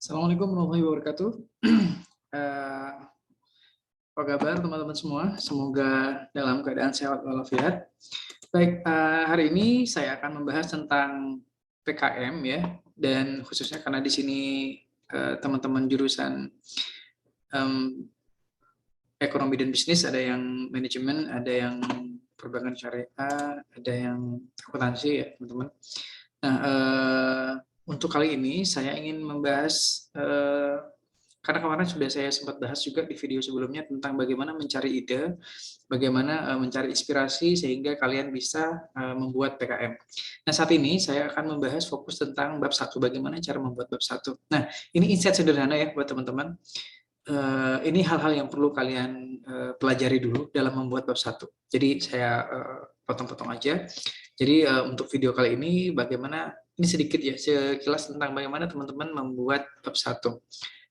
Assalamualaikum warahmatullahi wabarakatuh. Eh, Apa kabar teman-teman semua? Semoga dalam keadaan sehat walafiat. Baik, hari ini saya akan membahas tentang PKM ya, dan khususnya karena di sini teman-teman jurusan em, ekonomi dan bisnis, ada yang manajemen, ada yang perbankan syariah, ada yang akuntansi ya teman-teman. Nah, untuk kali ini saya ingin membahas karena kemarin sudah saya sempat bahas juga di video sebelumnya tentang bagaimana mencari ide, bagaimana mencari inspirasi sehingga kalian bisa membuat PKM. Nah, saat ini saya akan membahas fokus tentang bab 1, bagaimana cara membuat bab 1. Nah, ini insight sederhana ya buat teman-teman. Ini hal-hal yang perlu kalian pelajari dulu dalam membuat bab 1. Jadi saya potong-potong aja. Jadi untuk video kali ini bagaimana, ini sedikit ya sekilas tentang bagaimana teman-teman membuat bab 1.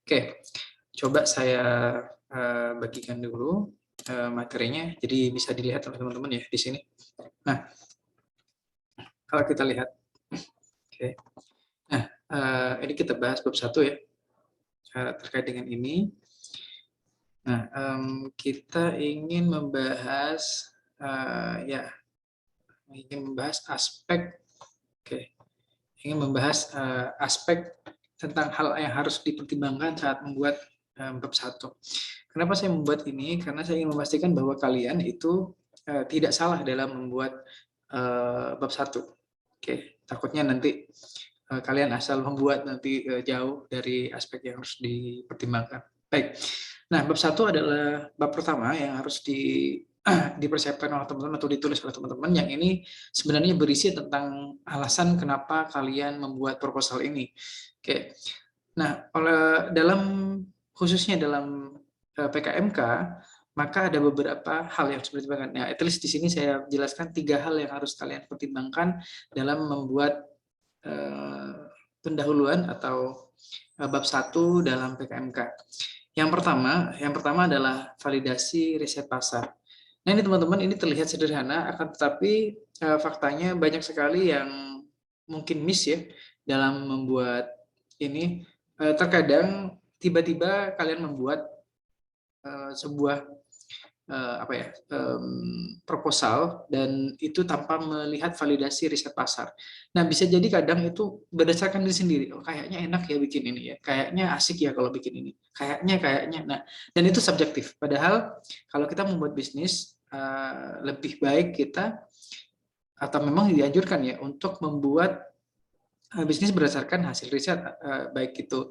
Oke, coba saya bagikan dulu materinya, jadi bisa dilihat oleh teman-teman ya di sini. Nah, kalau kita lihat, oke. Nah, ini kita bahas bab 1 ya, terkait dengan ini. Nah, kita ingin membahas ya, ingin membahas aspek, oke, ingin membahas aspek tentang hal yang harus dipertimbangkan saat membuat bab 1. Kenapa saya membuat ini? Karena saya ingin memastikan bahwa kalian itu tidak salah dalam membuat bab 1. Oke, takutnya nanti kalian asal membuat nanti jauh dari aspek yang harus dipertimbangkan. Baik. Nah, bab 1 adalah bab pertama yang harus dipersiapkan oleh teman-teman atau ditulis oleh teman-teman, yang ini sebenarnya berisi tentang alasan kenapa kalian membuat proposal ini. Oke. Nah, khususnya dalam PKMK, maka ada beberapa hal yang harus dipertimbangkan. Nah, at least di sini saya jelaskan 3 hal yang harus kalian pertimbangkan dalam membuat pendahuluan atau bab 1 dalam PKMK. Yang pertama adalah validasi riset pasar. Nah, ini teman-teman, ini terlihat sederhana, akan tetapi faktanya banyak sekali yang mungkin miss ya dalam membuat ini. Terkadang tiba-tiba kalian membuat sebuah apa ya, proposal, dan itu tanpa melihat validasi riset pasar. Nah, bisa jadi kadang itu berdasarkan diri sendiri. Oh, kayaknya enak ya bikin ini ya. Kayaknya asik ya kalau bikin ini. Kayaknya. Nah, dan itu subjektif. Padahal kalau kita membuat bisnis, lebih baik kita, atau memang dianjurkan ya, untuk membuat bisnis berdasarkan hasil riset, baik itu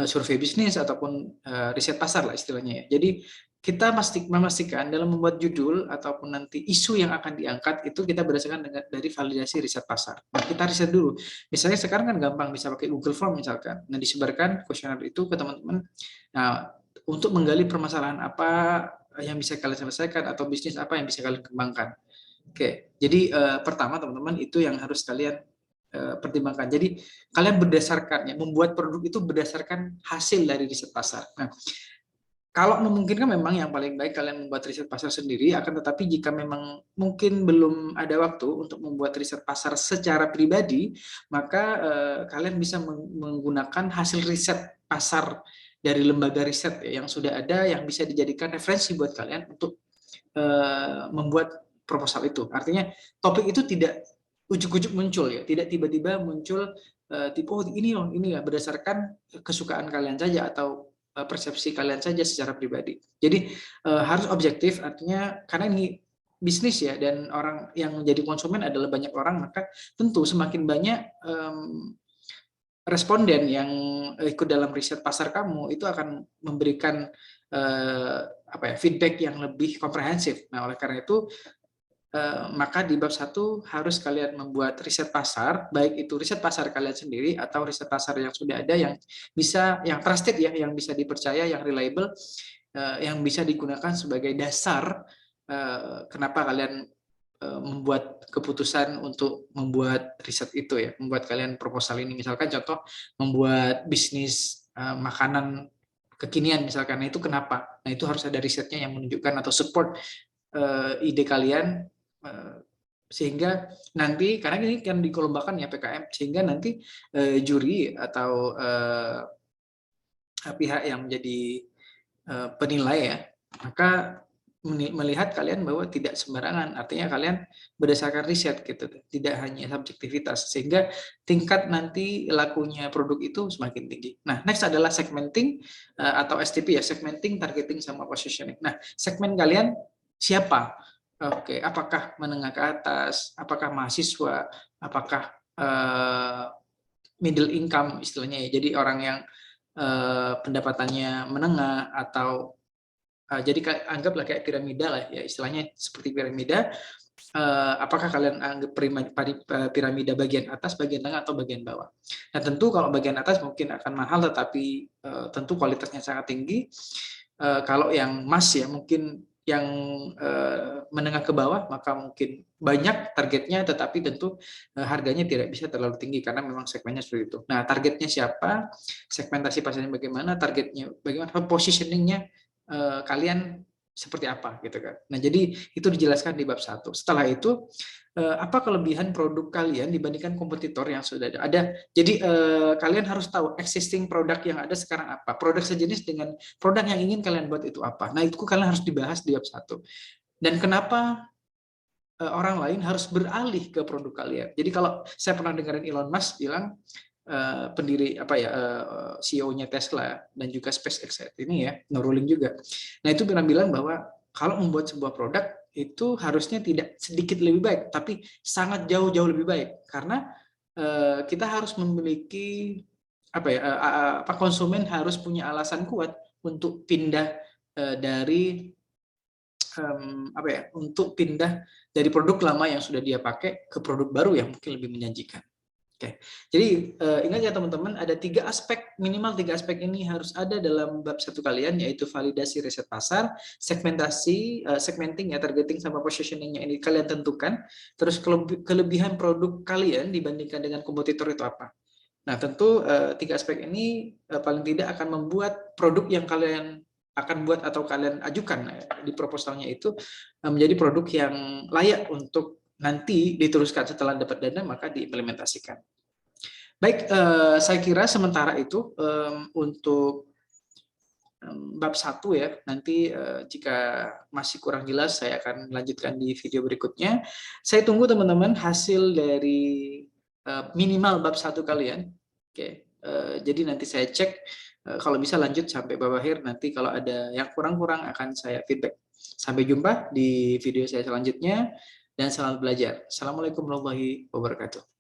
survei bisnis ataupun riset pasar lah istilahnya ya. Jadi kita memastikan dalam membuat judul ataupun nanti isu yang akan diangkat itu kita berdasarkan dari validasi riset pasar. Nah, kita riset dulu. Misalnya sekarang kan gampang, bisa pakai Google Form misalkan. Nah, disebarkan kuesioner itu ke teman-teman. Nah, untuk menggali permasalahan apa yang bisa kalian selesaikan atau bisnis apa yang bisa kalian kembangkan. Oke, jadi pertama teman-teman, itu yang harus kalian pertimbangkan. Jadi kalian berdasarkan ya, membuat produk itu berdasarkan hasil dari riset pasar. Nah, kalau memungkinkan memang yang paling baik kalian membuat riset pasar sendiri, akan tetapi jika memang mungkin belum ada waktu untuk membuat riset pasar secara pribadi, maka kalian bisa menggunakan hasil riset pasar dari lembaga riset ya, yang sudah ada, yang bisa dijadikan referensi buat kalian untuk membuat proposal itu. Artinya topik itu tidak ujuk-ujuk muncul ya, tidak tiba-tiba muncul tipe oh ini ya berdasarkan kesukaan kalian saja atau persepsi kalian saja secara pribadi. Jadi harus objektif, artinya karena ini bisnis ya, dan orang yang menjadi konsumen adalah banyak orang, maka tentu semakin banyak responden yang ikut dalam riset pasar kamu, itu akan memberikan apa ya, feedback yang lebih komprehensif. Nah, oleh karena itu maka di bab 1 harus kalian membuat riset pasar, baik itu riset pasar kalian sendiri atau riset pasar yang sudah ada, yang bisa, yang trusted ya, yang bisa dipercaya, yang reliable, yang bisa digunakan sebagai dasar kenapa kalian membuat keputusan untuk membuat riset itu ya, membuat kalian proposal ini. Misalkan contoh membuat bisnis makanan kekinian misalkan, nah itu kenapa? Nah, itu harus ada risetnya yang menunjukkan atau support ide kalian, sehingga nanti, karena ini kan dikolombakan ya PKM, sehingga nanti juri atau pihak yang menjadi penilai ya, maka melihat kalian bahwa tidak sembarangan, artinya kalian berdasarkan riset gitu, tidak hanya subjektivitas, sehingga tingkat nanti lakunya produk itu semakin tinggi. Nah, next adalah segmenting atau STP ya, segmenting, targeting, sama positioning. Nah, segmen kalian siapa? Oke, apakah menengah ke atas, apakah mahasiswa, apakah middle income istilahnya ya, jadi orang yang pendapatannya menengah, atau jadi anggaplah kayak piramida lah ya, istilahnya seperti piramida. Apakah kalian anggap piramida bagian atas, bagian tengah, atau bagian bawah? Nah, tentu kalau bagian atas mungkin akan mahal, tetapi tentu kualitasnya sangat tinggi. Kalau yang emas ya, mungkin yang menengah ke bawah, maka mungkin banyak targetnya, tetapi tentu harganya tidak bisa terlalu tinggi karena memang segmennya seperti itu. Nah, targetnya siapa, segmentasi pasarnya bagaimana, targetnya bagaimana, positioningnya kalian seperti apa gitu kan. Nah, jadi itu dijelaskan di bab 1. Setelah itu apa kelebihan produk kalian dibandingkan kompetitor yang sudah ada. Jadi kalian harus tahu existing produk yang ada sekarang apa. Produk sejenis dengan produk yang ingin kalian buat itu apa. Nah, itu kalian harus dibahas di bab 1. Dan kenapa orang lain harus beralih ke produk kalian. Jadi kalau saya pernah dengerin Elon Musk bilang, pendiri CEO-nya Tesla dan juga SpaceX ini ya, Neuralink juga. Nah, itu bilang bahwa kalau membuat sebuah produk itu harusnya tidak sedikit lebih baik, tapi sangat jauh-jauh lebih baik, karena kita harus memiliki konsumen harus punya alasan kuat untuk pindah dari untuk pindah dari produk lama yang sudah dia pakai ke produk baru yang mungkin lebih menjanjikan. Oke, jadi ingat ya teman-teman, ada minimal tiga aspek ini harus ada dalam bab 1 kalian, yaitu validasi riset pasar, segmentasi, segmenting ya, targeting, sama positioningnya ini kalian tentukan. Terus kelebihan produk kalian dibandingkan dengan kompetitor itu apa. Nah, tentu tiga aspek ini paling tidak akan membuat produk yang kalian akan buat atau kalian ajukan di proposalnya itu menjadi produk yang layak untuk nanti diteruskan setelah dapat dana, maka diimplementasikan. Baik, saya kira sementara itu untuk bab 1 ya. Nanti jika masih kurang jelas, saya akan lanjutkan di video berikutnya. Saya tunggu teman-teman hasil dari minimal bab 1 kalian. Oke, jadi nanti saya cek, kalau bisa lanjut sampai bab akhir. Nanti kalau ada yang kurang-kurang akan saya feedback. Sampai jumpa di video saya selanjutnya, dan selamat belajar. Assalamualaikum warahmatullahi wabarakatuh.